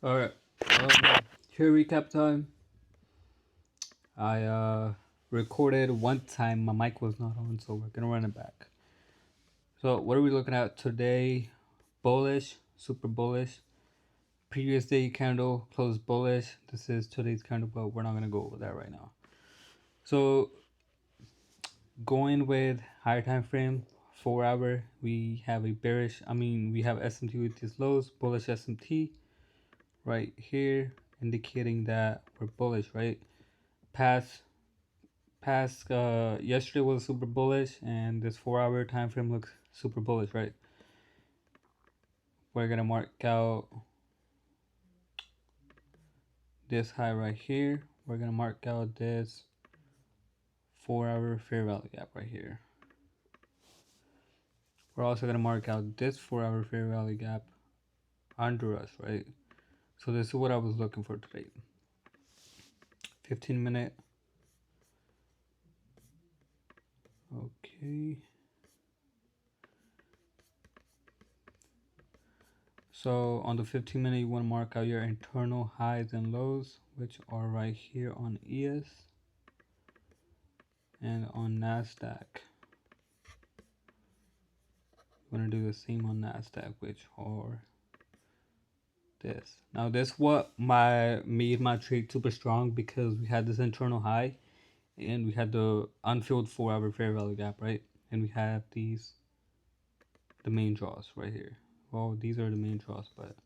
Alright, here recap time. I recorded one time, my mic was not on, so we're gonna run it back. So, what are we looking at today? Bullish, super bullish. Previous day candle closed bullish. This is today's candle, but we're not gonna go over that right now. So, going with higher time frame, 4 hour, we have a bearish. We have SMT with these lows, bullish SMT right here, indicating that we're bullish, right? Past yesterday was super bullish, and this 4 hour time frame looks super bullish, right? We're gonna mark out this high right here. We're gonna mark out this 4 hour fair value gap right here. We're also gonna mark out this 4 hour fair value gap under us, right? So this is what I was looking for today. 15-minute. Okay. So on the 15-minute, you want to mark out your internal highs and lows, which are right here on ES and on Nasdaq. You want to do the same on Nasdaq, which are this. Now this what made my trade super strong, because we had this internal high and we had the unfilled 4 hour fair value gap, right? And we have the main draws right here. Well, these are the main draws, but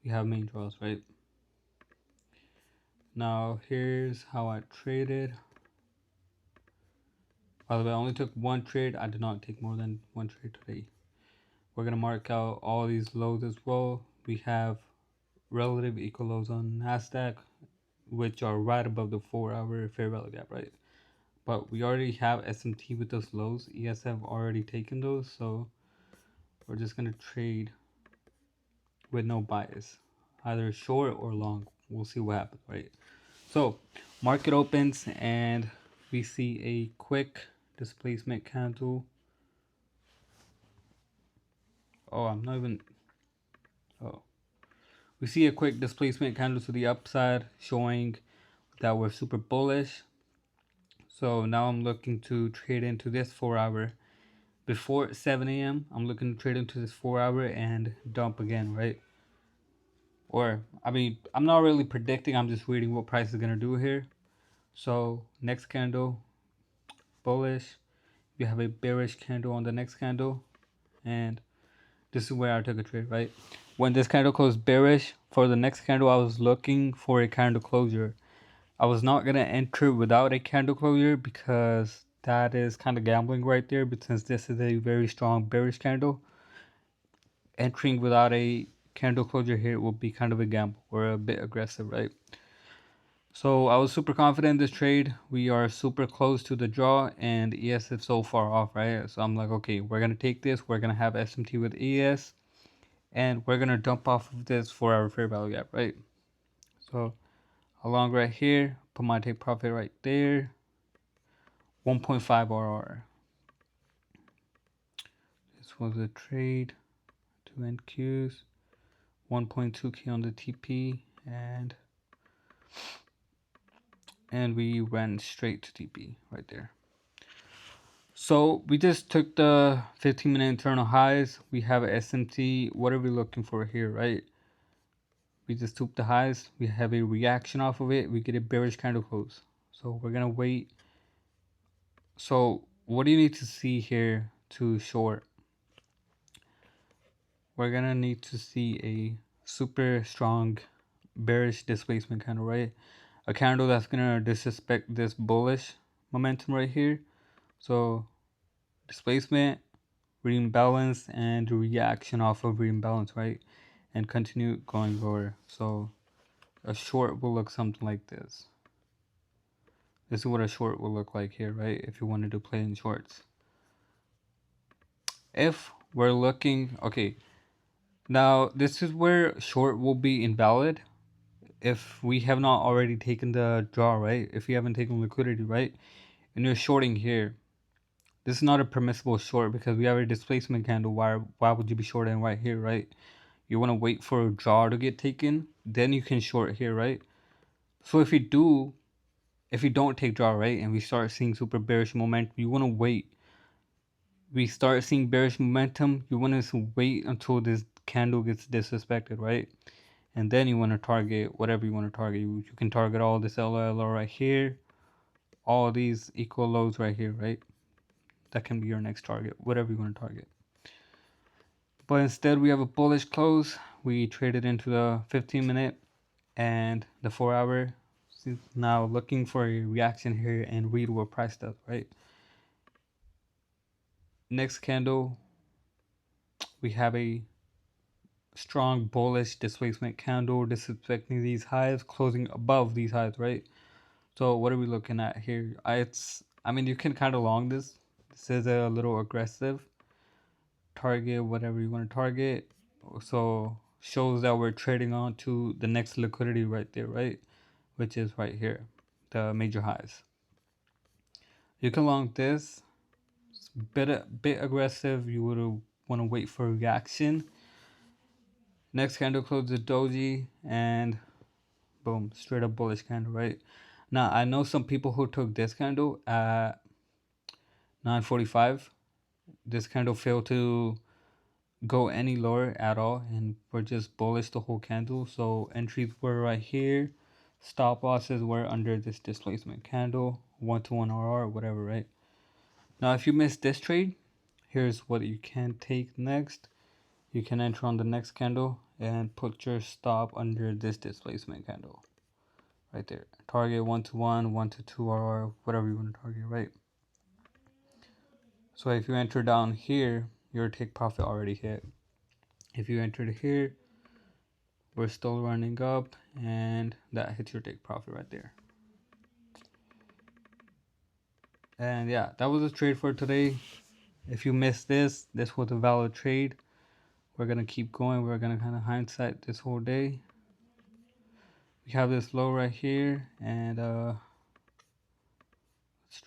we have main draws, right? Now here's how I traded. By the way, I only took one trade. I did not take more than one trade today. We're gonna mark out all these lows as well. We have relative equal lows on Nasdaq, which are right above the 4 hour fair value gap, right? But we already have SMT with those lows. ES have already taken those, so we're just gonna trade with no bias, either short or long. We'll see what happens, right? So market opens and we see a quick displacement candle. We see a quick displacement candle to the upside, showing that we're super bullish. So now I'm looking to trade into this 4 hour. Before 7 a.m., I'm looking to trade into this 4 hour and dump again, right? Or, I'm not really predicting, I'm just reading what price is going to do here. So, next candle, bullish. You have a bearish candle on the next candle. And this is where I took a trade, right? When this candle closed bearish, for the next candle, I was looking for a candle closure. I was not going to enter without a candle closure, because that is kind of gambling right there. But since this is a very strong bearish candle, entering without a candle closure here will be kind of a gamble, or a bit aggressive, right? So I was super confident in this trade. We are super close to the draw, and ES is so far off, right? So I'm like, okay, we're going to take this. We're going to have SMT with ES, and we're going to dump off of this 4 hour fair value gap, right? So along right here, put my take profit right there, 1.5 RR. This was a trade, 2 NQs, 1.2K on the TP, and we went straight to TP right there. So we just took the 15-minute internal highs. We have a SMT. What are we looking for here, right? We just took the highs. We have a reaction off of it. We get a bearish candle close. So we're gonna wait. So what do you need to see here to short? We're gonna need to see a super strong bearish displacement candle, right? A candle that's gonna disrespect this bullish momentum right here. So displacement, reimbalance, and reaction off of reimbalance, right? And continue going lower. So a short will look something like this. This is what a short will look like here, right? If you wanted to play in shorts. If we're looking, okay, now this is where short will be invalid if we have not already taken the draw, right? If you haven't taken liquidity, right? And you're shorting here, this is not a permissible short, because we have a displacement candle. Why would you be shorting right here, right? You want to wait for a draw to get taken, then you can short here, right? So if you don't take draw, right, and we start seeing super bearish momentum, you want to wait. We start seeing bearish momentum, you want to wait until this candle gets disrespected, right? And then you want to target whatever you want to target. You can target all this LLO right here, all these equal lows right here, right? That can be your next target, whatever you want to target. But instead we have a bullish close. We traded into the 15-minute and the 4-hour. Now looking for a reaction here and read what price does, right? Next candle, we have a strong bullish displacement candle disrespecting these highs, closing above these highs, right? So what are we looking at here? I mean, you can kind of long this. This is a little aggressive. Target whatever you want to target. So shows that we're trading on to the next liquidity right there, right? Which is right here, the major highs. You can long this. It's a bit aggressive. You would want to wait for a reaction. Next candle closes doji and boom, straight up bullish candle, right? Now I know some people who took this candle at 9:45. This candle failed to go any lower at all, and we're just bullish the whole candle. So entries were right here, stop losses were under this displacement candle, 1-to-1 RR, whatever, right? Now if you missed this trade, here's what you can take next. You can enter on the next candle and put your stop under this displacement candle right there. Target 1-to-1, 1-to-2 RR, whatever you want to target, right? So if you enter down here, your take profit already hit. If you entered here, we're still running up, and that hits your take profit right there. And yeah, that was a trade for today. If you missed this was a valid trade. We're gonna keep going. We're gonna kind of hindsight this whole day. We have this low right here, and let's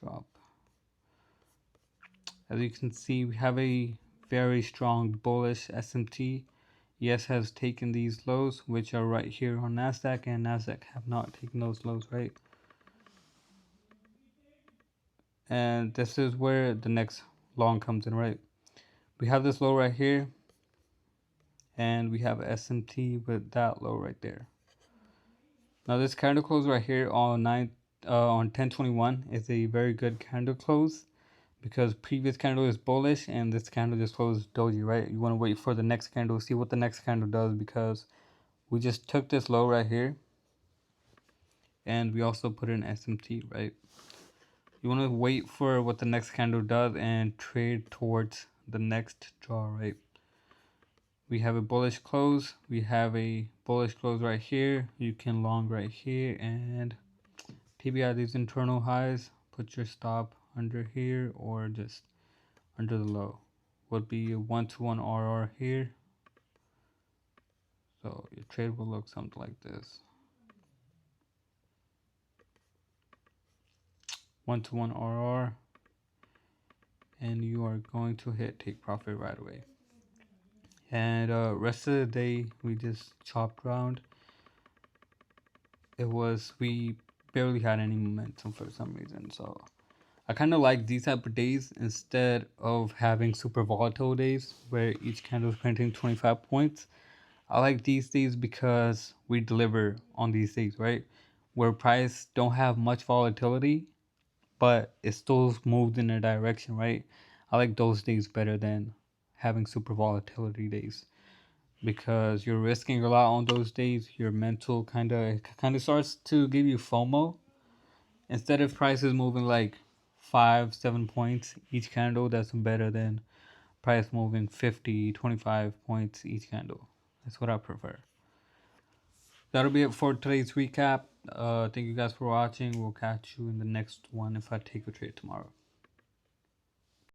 drop. As you can see, we have a very strong bullish SMT. Yes has taken these lows, which are right here on Nasdaq, and Nasdaq have not taken those lows, right? And this is where the next long comes in, right? We have this low right here, and we have SMT with that low right there. Now this candle close right here on 1021 is a very good candle close, because previous candle is bullish and this candle just closed doji, right? You want to wait for the next candle, see what the next candle does, because we just took this low right here and we also put in SMT, right? You want to wait for what the next candle does and trade towards the next draw, right? We have a bullish close. We have a bullish close right here. You can long right here and PBI these internal highs. Put your stop under here or just under the low. Would be a 1-to-1 RR here. So your trade will look something like this. 1-to-1 RR, and you are going to hit take profit right away. And rest of the day we just chopped around. We barely had any momentum for some reason, so I kind of like these type of days instead of having super volatile days where each candle is printing 25 points. I like these days because we deliver on these days, right? Where price don't have much volatility, but it still moved in a direction, right? I like those days better than having super volatility days, because you're risking a lot on those days. Your mental kind of starts to give you FOMO. Instead of prices moving like 5-7 points each candle, that's better than price moving 50-25 points each candle. That's what I prefer. That'll be it for today's recap. Thank you guys for watching. We'll catch you in the next one if I take a trade tomorrow.